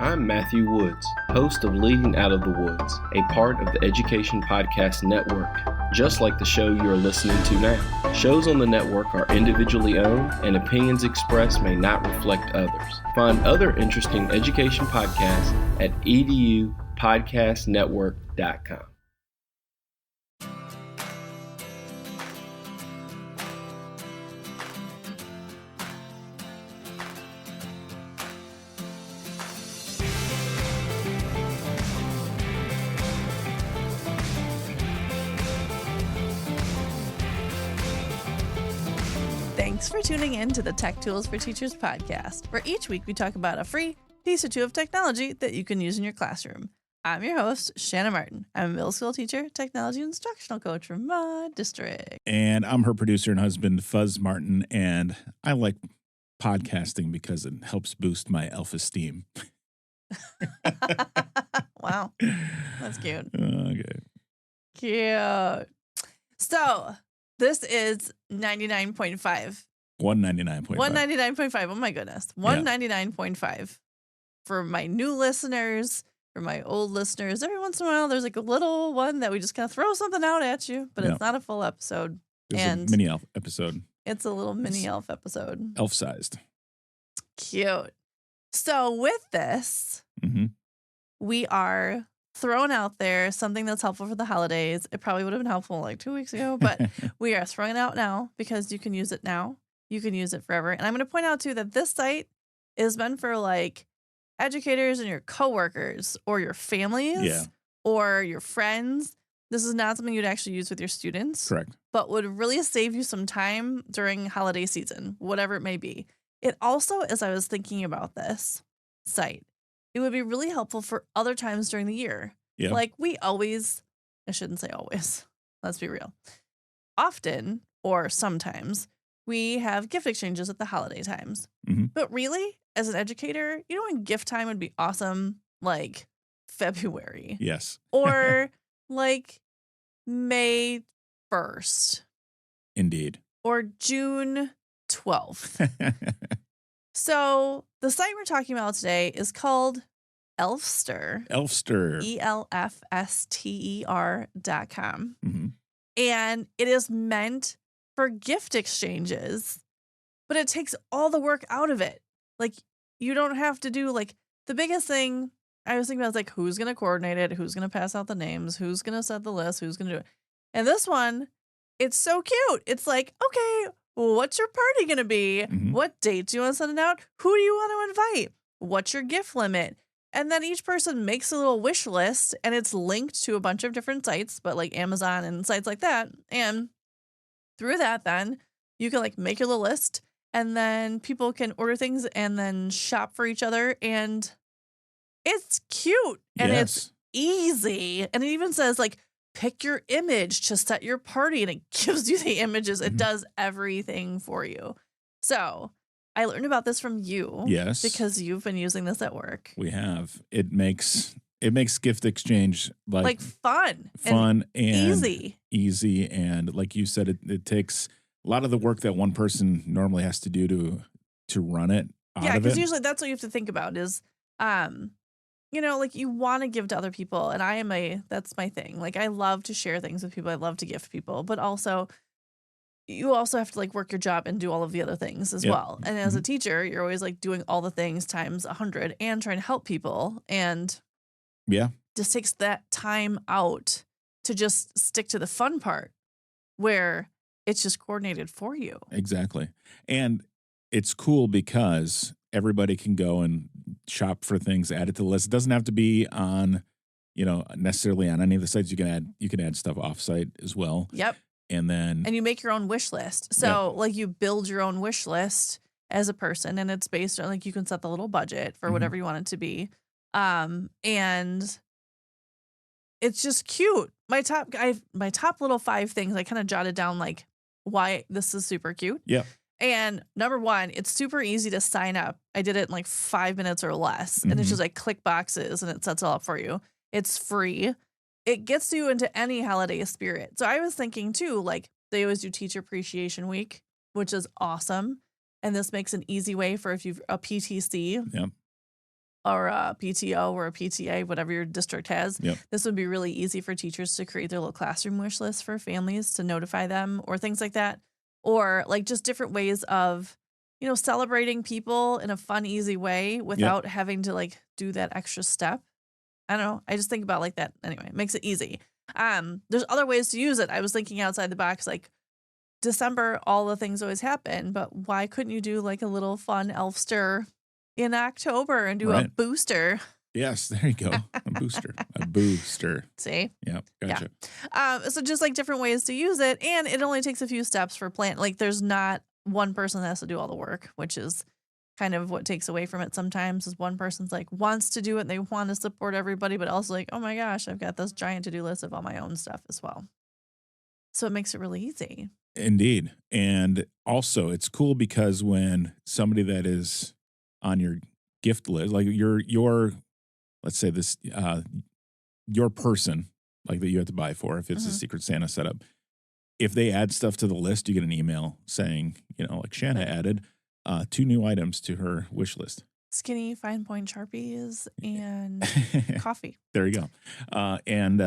I'm Matthew Woods, host of Leading Out of the Woods, a part of the Education Podcast Network, just like the show you're listening to now. Shows on the network are individually owned, and opinions expressed may not reflect others. Find other interesting education podcasts at edupodcastnetwork.com. Thanks for tuning in to the Tech Tools for Teachers podcast, where each week we talk about a free piece or two of technology that you can use in your classroom. I'm your host, Shanna Martin. I'm a middle school teacher, technology instructional coach from my district. And I'm her producer and husband, Fuzz Martin, and I like podcasting because it helps boost my self-esteem. Wow, that's cute. Okay. Cute. So this is 99.5. 199.5. 199.5. Oh my goodness. 199.5. For my new listeners, for my old listeners, every once in a while there's like a little one that we just kind of throw something out at you, but it's not a full episode. It's a mini elf episode. It's a little mini elf episode. Elf-sized. Cute. So with this, we are throwing out there something that's helpful for the holidays. It probably would have been helpful like 2 weeks ago, but we are throwing it out now because you can use it now. You can use it forever. And I'm going to point out too that this site is meant for like educators and your coworkers or your families or your friends. This is not something you'd actually use with your students. Correct. But would really save you some time during holiday season, whatever it may be. It also, as I was thinking about this site, it would be really helpful for other times during the year. Yeah. Like I shouldn't say always, let's be real. Often or sometimes we have gift exchanges at the holiday times. But really, as an educator, you know when gift time would be awesome? Like February. Yes. Or like May 1st. Indeed. Or June 12th. So the site we're talking about today is called Elfster. Elfster. ELFSTER.com. And it is meant for gift exchanges, but it takes all the work out of it. Like you don't have to do like the biggest thing I was thinking about is like who's going to coordinate it, who's going to pass out the names, who's going to set the list, who's going to do it. And this one, it's so cute. It's like, okay, what's your party going to be? What date do you want to send it out? Who do you want to invite? What's your gift limit? And then each person makes a little wish list and it's linked to a bunch of different sites, but like Amazon and sites like that. And through that, then you can like make your little list and then people can order things and then shop for each other. And it's cute and it's easy. And it even says like, pick your image to set your party and it gives you the images. It does everything for you. So I learned about this from you. Yes. Because you've been using this at work. We have. It makes gift exchange like fun and easy. And like you said, it takes a lot of the work that one person normally has to do to run it. Yeah, because usually that's what you have to think about is you know, like you want to give to other people. And that's my thing. Like I love to share things with people. I love to gift people, but also you also have to like work your job and do all of the other things as well. And as a teacher, you're always like doing all the things times 100 and trying to help people. And just takes that time out to just stick to the fun part where it's just coordinated for you. Exactly. And it's cool because everybody can go and shop for things, add it to the list. It doesn't have to be on, necessarily on any of the sites. You can add stuff offsite as well. Yep. And you make your own wish list. So like you build your own wish list as a person and it's based on like you can set the little budget for whatever you want it to be. And it's just cute. My top little 5 things I kind of jotted down like why this is super cute. Yeah. And number 1, it's super easy to sign up. I did it in like 5 minutes or less. And it's just like click boxes and it sets it all up for you. It's free. It gets you into any holiday spirit. So I was thinking too, like they always do Teacher Appreciation Week, which is awesome. And this makes an easy way for if you've a PTC or a PTO or a PTA, whatever your district has. Yep. This would be really easy for teachers to create their little classroom wish list for families to notify them or things like that. Or like just different ways of, celebrating people in a fun, easy way without having to like do that extra step. I don't know. I just think about like that. Anyway, it makes it easy. There's other ways to use it. I was thinking outside the box, like December, all the things always happen, but why couldn't you do like a little fun Elfster in October and do a booster? Yes, there you go. A booster. A booster. See? Yeah, gotcha. Yeah. So just like different ways to use it, and it only takes a few steps for like there's not one person that has to do all the work, which is kind of what takes away from it sometimes, is one person's like wants to do it and they want to support everybody, but also like, oh my gosh, I've got this giant to-do list of all my own stuff as well. So it makes it really easy. Indeed. And also it's cool because when somebody that is on your gift list, like your let's say this, your person like that you have to buy for, if it's a Secret Santa setup, if they add stuff to the list, you get an email saying, like Shanna added 2 new items to her wish list. Skinny fine point Sharpies and coffee. There you go. And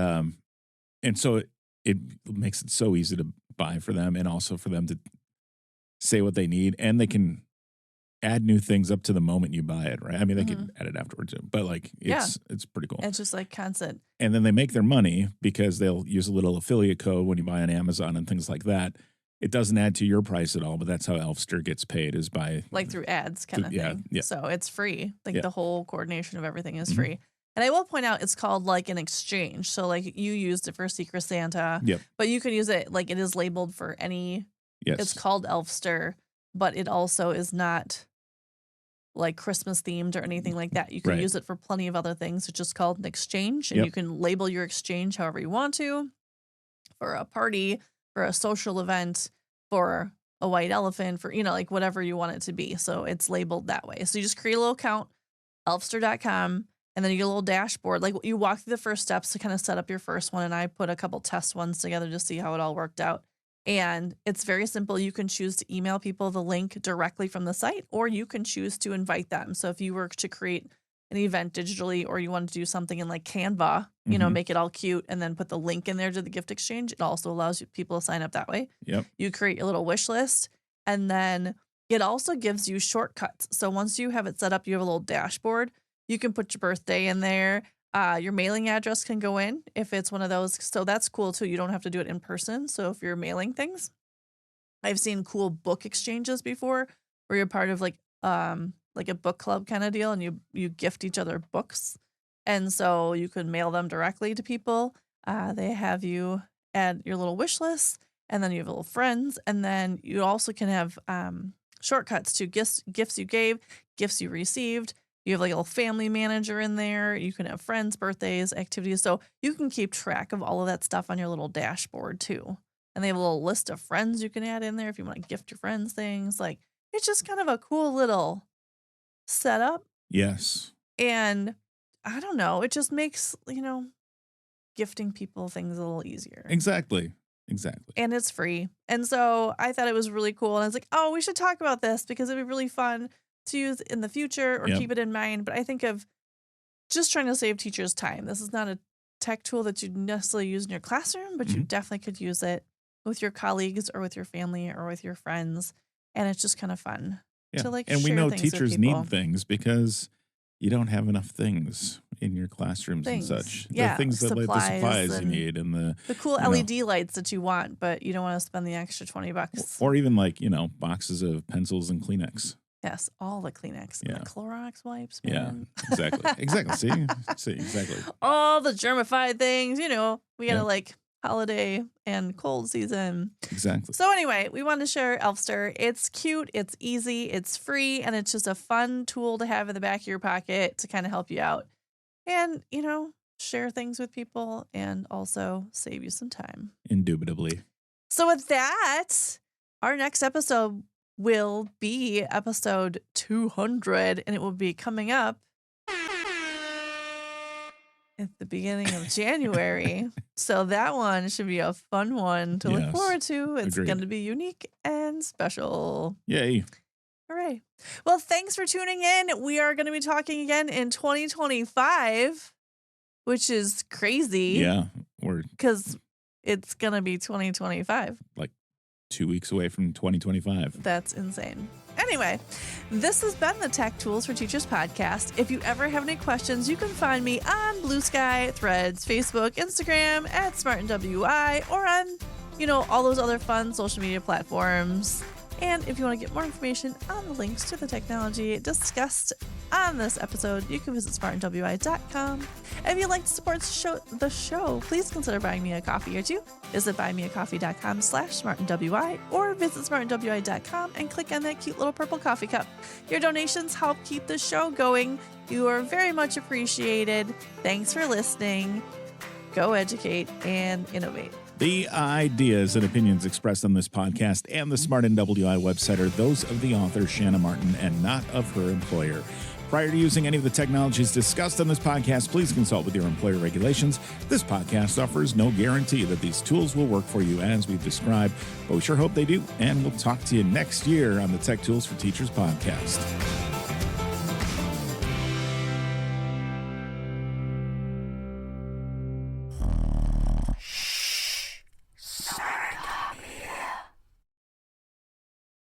so it makes it so easy to buy for them, and also for them to say what they need, and they can add new things up to the moment you buy it, right? I mean, they can add it afterwards, but like it's pretty cool. It's just like constant. And then they make their money because they'll use a little affiliate code when you buy on Amazon and things like that. It doesn't add to your price at all, but that's how Elfster gets paid, is by like through ads kind of thing. Yeah. So it's free. Like the whole coordination of everything is free. And I will point out it's called like an exchange. So like you used it for Secret Santa, but you can use it like it is labeled for any. Yes. It's called Elfster, but it also is not like Christmas themed or anything like that. You can use it for plenty of other things. It's just called an exchange, and you can label your exchange however you want to, for a party, for a social event, for a white elephant, for, like whatever you want it to be. So it's labeled that way. So you just create a little account, elfster.com, and then you get a little dashboard. Like you walk through the first steps to kind of set up your first one. And I put a couple test ones together to see how it all worked out. And it's very simple. You can choose to email people the link directly from the site, or you can choose to invite them. So if you were to create an event digitally, or you want to do something in like Canva, make it all cute and then put the link in there to the gift exchange, it also allows people to sign up that way. Yep. You create a little wish list, and then it also gives you shortcuts. So once you have it set up, you have a little dashboard. You can put your birthday in there. Your mailing address can go in if it's one of those. So that's cool too. You don't have to do it in person. So if you're mailing things, I've seen cool book exchanges before where you're part of like a book club kind of deal, and you gift each other books. And so you could mail them directly to people. They have you add your little wish list, and then you have little friends. And then you also can have shortcuts to gifts you gave, gifts you received. You have like a little family manager in there. You can have friends, birthdays, activities. So you can keep track of all of that stuff on your little dashboard too. And they have a little list of friends you can add in there if you want to gift your friends things. Like it's just kind of a cool little setup. Yes. And I don't know, it just makes, gifting people things a little easier. Exactly. And it's free. And so I thought it was really cool. And I was like, oh, we should talk about this because it'd be really fun to use in the future or keep it in mind. But I think of just trying to save teachers time. This is not a tech tool that you necessarily use in your classroom, but you definitely could use it with your colleagues or with your family or with your friends. And it's just kind of fun to like and share we know things with teachers people. need things because you don't have enough things in your classrooms and such. Yeah, the things that like the supplies you and need, and the cool LED lights that you want, but you don't want to spend the extra $20. Or even like, boxes of pencils and Kleenex. Yes, all the Kleenex and the Clorox wipes, Yeah, man. exactly. See, exactly. All the germified things, we got to like holiday and cold season. Exactly. So anyway, we want to share Elfster. It's cute, it's easy, it's free, and it's just a fun tool to have in the back of your pocket to kind of help you out. And, share things with people and also save you some time. Indubitably. So with that, our next episode will be episode 200, and it will be coming up at the beginning of January. So that one should be a fun one to look forward to. It's going to be unique and special. Yay. Hooray. Well, thanks for tuning in. We are going to be talking again in 2025, which is crazy. Yeah. Because it's going to be 2025. Like 2 weeks away from 2025. That's insane. Anyway, this has been the Tech Tools for Teachers podcast. If you ever have any questions, you can find me on Blue Sky, Threads, Facebook, Instagram at SmartinWI, or on, all those other fun social media platforms. And if you want to get more information on the links to the technology discussed on this episode, you can visit smartinwi.com. If you'd like to support the show, please consider buying me a coffee or two. Visit buymeacoffee.com/smartinwi or visit smartinwi.com and click on that cute little purple coffee cup. Your donations help keep the show going. You are very much appreciated. Thanks for listening. Go educate and innovate. The ideas and opinions expressed on this podcast and the Smart NWI website are those of the author, Shanna Martin, and not of her employer. Prior to using any of the technologies discussed on this podcast, please consult with your employer regulations. This podcast offers no guarantee that these tools will work for you as we've described, but we sure hope they do, and we'll talk to you next year on the Tech Tools for Teachers podcast.